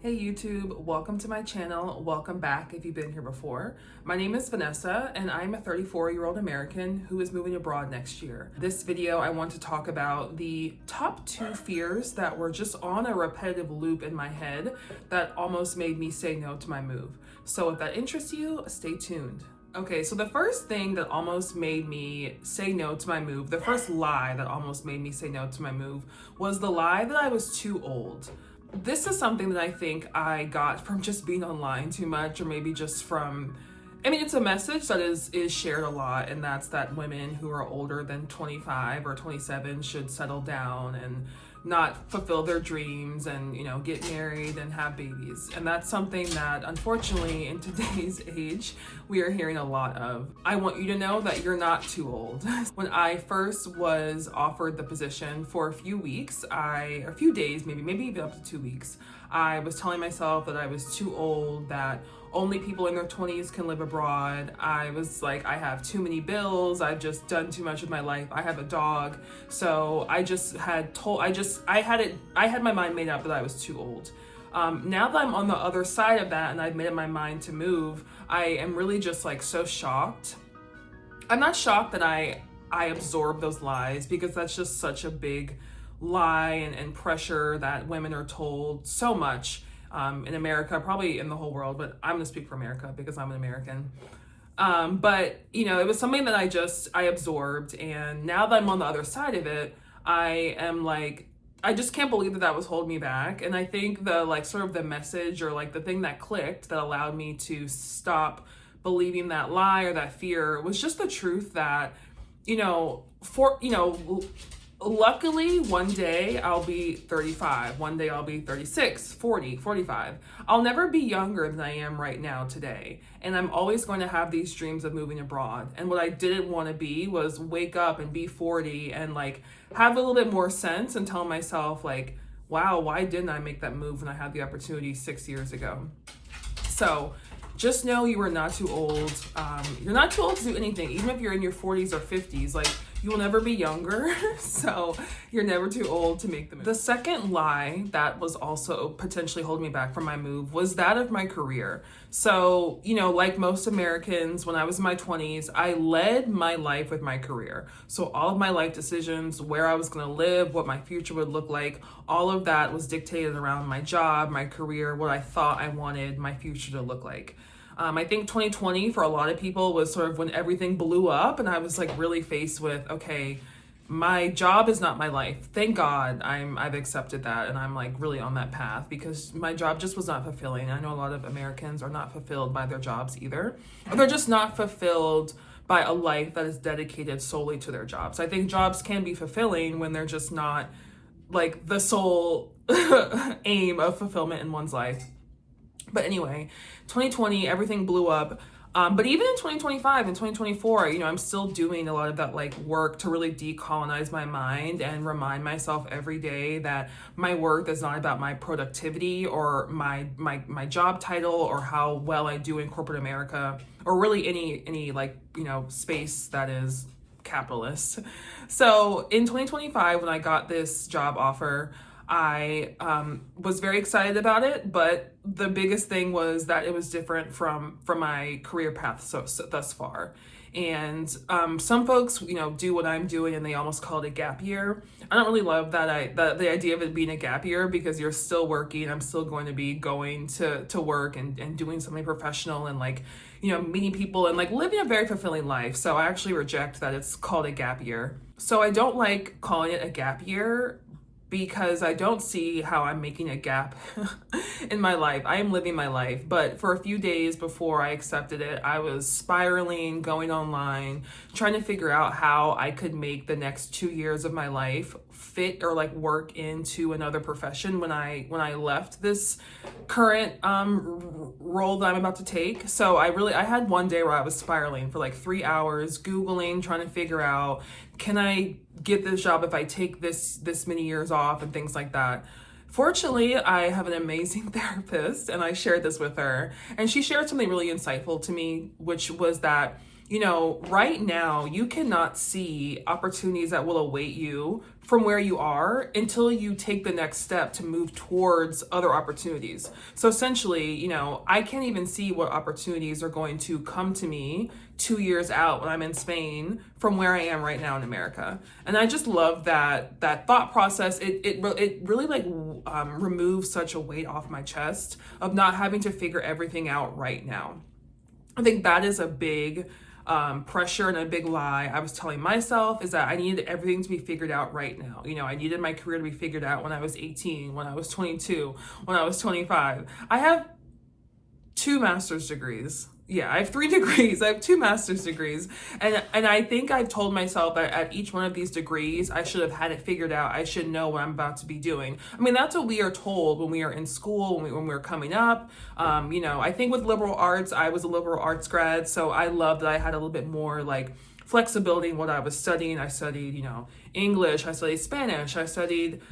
Hey YouTube, welcome to my channel. Welcome back if you've been here before. My name is Vanessa and I'm a 34-year-old American who is moving abroad next year. This video I want to talk about the top 2 fears that were just on a repetitive loop in my head that almost made me say no to my move. So if that interests you, stay tuned. Okay, so the first thing that almost made me say no to my move, the first lie that almost made me say no to my move was the lie that I was too old. This is something that I think I got from just being online too much, or maybe just from, it's a message that is shared a lot, and that's that women who are older than 25 or 27 should settle down and not fulfill their dreams and, get married and have babies. And that's something that, unfortunately, in today's age, we are hearing a lot of. I want you to know that you're not too old. When I first was offered the position for a few weeks, a few days, maybe even up to 2 weeks, I was telling myself that I was too old, that only people in their 20s can live abroad. I was like, I have too many bills. I've just done too much with my life. I have a dog. So I had my mind made up that I was too old. Now that I'm on the other side of that and I've made up my mind to move, I am really just like so shocked. I'm not shocked that I absorb those lies, because that's just such a big lie and pressure that women are told so much in America, probably in the whole world, but I'm gonna speak for America because I'm an American. But it was something that I absorbed, and now that I'm on the other side of it, I am like, I just can't believe that was holding me back. And I think the message, or like the thing that clicked that allowed me to stop believing that lie or that fear was just the truth that, luckily, one day I'll be 35, one day I'll be 36, 40, 45. I'll never be younger than I am right now today. And I'm always going to have these dreams of moving abroad. And what I didn't want to be was wake up and be 40 and like have a little bit more sense and tell myself like, wow, why didn't I make that move when I had the opportunity 6 years ago? So just know you are not too old. You're not too old to do anything, even if you're in your 40s or 50s. Like, you will never be younger, so you're never too old to make the move. The second lie that was also potentially holding me back from my move was that of my career. So, like most Americans, when I was in my 20s, I led my life with my career. So all of my life decisions, where I was gonna live, what my future would look like, all of that was dictated around my job, my career, what I thought I wanted my future to look like. I think 2020 for a lot of people was sort of when everything blew up, and I was like really faced with, okay, my job is not my life. Thank God I've accepted that, and I'm like really on that path, because my job just was not fulfilling. I know a lot of Americans are not fulfilled by their jobs either, or they're just not fulfilled by a life that is dedicated solely to their jobs. I think jobs can be fulfilling when they're just not like the sole aim of fulfillment in one's life. But anyway, 2020, everything blew up. But even in 2025 and 2024, I'm still doing a lot of that like work to really decolonize my mind and remind myself every day that my worth is not about my productivity or my job title or how well I do in corporate America, or really any space that is capitalist. So in 2025, when I got this job offer, I was very excited about it, but the biggest thing was that it was different from my career path so thus far. And some folks, do what I'm doing and they almost call it a gap year. I don't really love the idea of it being a gap year, because you're still working. I'm still going to be going to work and doing something professional and like, meeting people and like living a very fulfilling life. So I actually reject that it's called a gap year. So I don't like calling it a gap year, because I don't see how I'm making a gap in my life. I am living my life. But for a few days before I accepted it, I was spiraling, going online, trying to figure out how I could make the next 2 years of my life fit or like work into another profession when I left this current role that I'm about to take. So I had one day where I was spiraling for like 3 hours, Googling, trying to figure out, can I get this job if I take this many years off and things like that. Fortunately, I have an amazing therapist, and I shared this with her, and she shared something really insightful to me, which was that you know, right now you cannot see opportunities that will await you from where you are until you take the next step to move towards other opportunities. So essentially, you know, I can't even see what opportunities are going to come to me 2 years out when I'm in Spain from where I am right now in America. And I just love that thought process. It really like removes such a weight off my chest of not having to figure everything out right now. I think that is a big pressure and a big lie I was telling myself, is that I needed everything to be figured out right now. You know, I needed my career to be figured out when I was 18, when I was 22, when I was 25. I have 2 master's degrees. Yeah, I have 3 degrees. I have 2 master's degrees. And I think I've told myself that at each one of these degrees, I should have had it figured out. I should know what I'm about to be doing. I mean, that's what we are told when we are in school, when we're coming up. You know, I think with liberal arts, I was a liberal arts grad, so I loved that I had a little bit more like flexibility in what I was studying. I studied, you know, English, I studied Spanish, I studied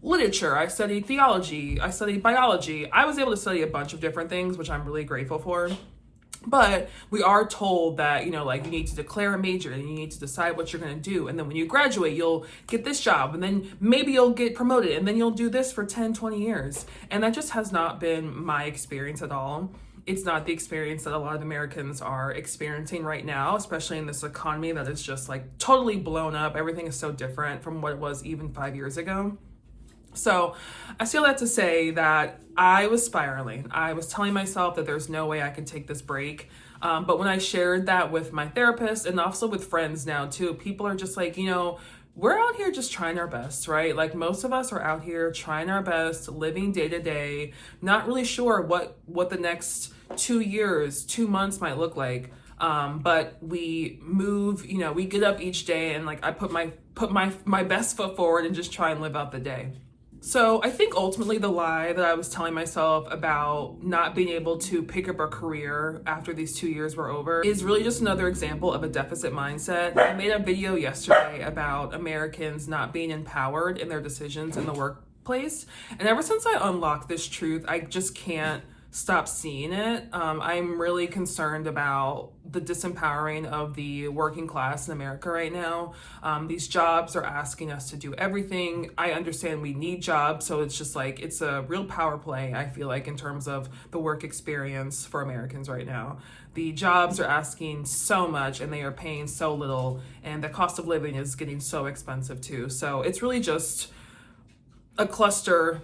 literature, I studied theology, I studied biology. I was able to study a bunch of different things, which I'm really grateful for. But we are told that, you know, like you need to declare a major and you need to decide what you're going to do. And then when you graduate, you'll get this job and then maybe you'll get promoted and then you'll do this for 10, 20 years. And that just has not been my experience at all. It's not the experience that a lot of Americans are experiencing right now, especially in this economy that is just like totally blown up. Everything is so different from what it was even 5 years ago. So I say all that to say that I was spiraling. I was telling myself that there's no way I could take this break. But when I shared that with my therapist and also with friends now too, people are just like, you know, we're out here just trying our best, right? Like most of us are out here trying our best, living day to day, not really sure what the next 2 years, 2 months might look like. But we move, you know, we get up each day and like I put my best foot forward and just try and live out the day. So I think ultimately the lie that I was telling myself about not being able to pick up a career after these 2 years were over is really just another example of a deficit mindset. I made a video yesterday about Americans not being empowered in their decisions in the workplace. And ever since I unlocked this truth, I just can't stop seeing it. I'm really concerned about the disempowering of the working class in America right now. These jobs are asking us to do everything. I understand we need jobs, so it's just like, it's a real power play, I feel like, in terms of the work experience for Americans right now. The jobs are asking so much and they are paying so little, and the cost of living is getting so expensive too. So it's really just a cluster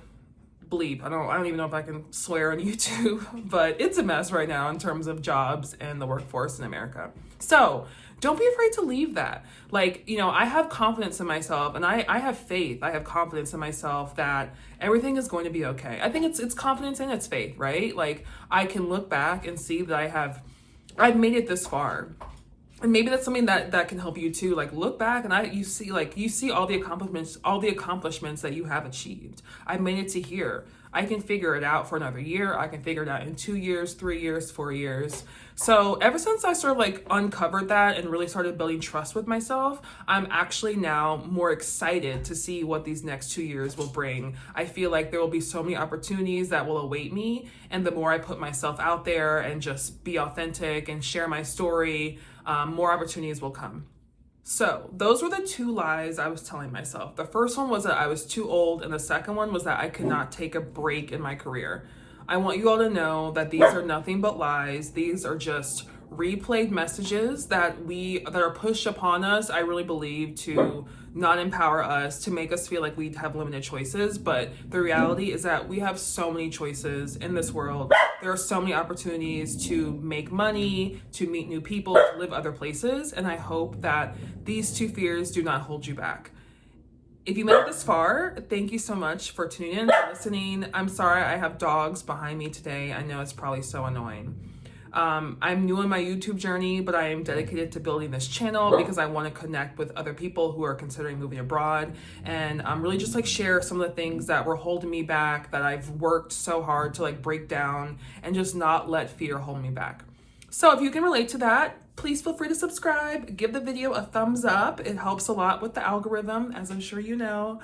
bleep. I don't even know if I can swear on YouTube, but it's a mess right now in terms of jobs and the workforce in America. So don't be afraid to leave that. Like, you know, I have confidence in myself and I have faith. I have confidence in myself that everything is going to be okay. I think it's confidence and it's faith, right? Like I can look back and see that I've made it this far. And maybe that's something that can help you too. Like look back and you see all the accomplishments that you have achieved. I made it to here. I can figure it out for another year. I can figure it out in 2 years, 3 years, 4 years. So ever since I sort of like uncovered that and really started building trust with myself, I'm actually now more excited to see what these next 2 years will bring. I feel like there will be so many opportunities that will await me. And the more I put myself out there and just be authentic and share my story, more opportunities will come. So those were the 2 lies I was telling myself. The first one was that I was too old, and the second one was that I could not take a break in my career. I want you all to know that these are nothing but lies. These are just replayed messages that are pushed upon us, I really believe, to not empower us, to make us feel like we have limited choices. But the reality is that we have so many choices in this world. There are so many opportunities to make money, to meet new people, to live other places. And I hope that these 2 fears do not hold you back. If you made it this far, thank you so much for tuning in and listening. I'm sorry I have dogs behind me today. I know it's probably so annoying. I'm new on my YouTube journey, but I am dedicated to building this channel because I want to connect with other people who are considering moving abroad and really just like share some of the things that were holding me back, that I've worked so hard to like break down and just not let fear hold me back. So if you can relate to that, please feel free to subscribe, give the video a thumbs up. It helps a lot with the algorithm, as I'm sure you know.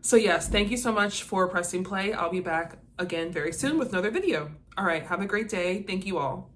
So yes, thank you so much for pressing play. I'll be back again very soon with another video. All right, have a great day. Thank you all.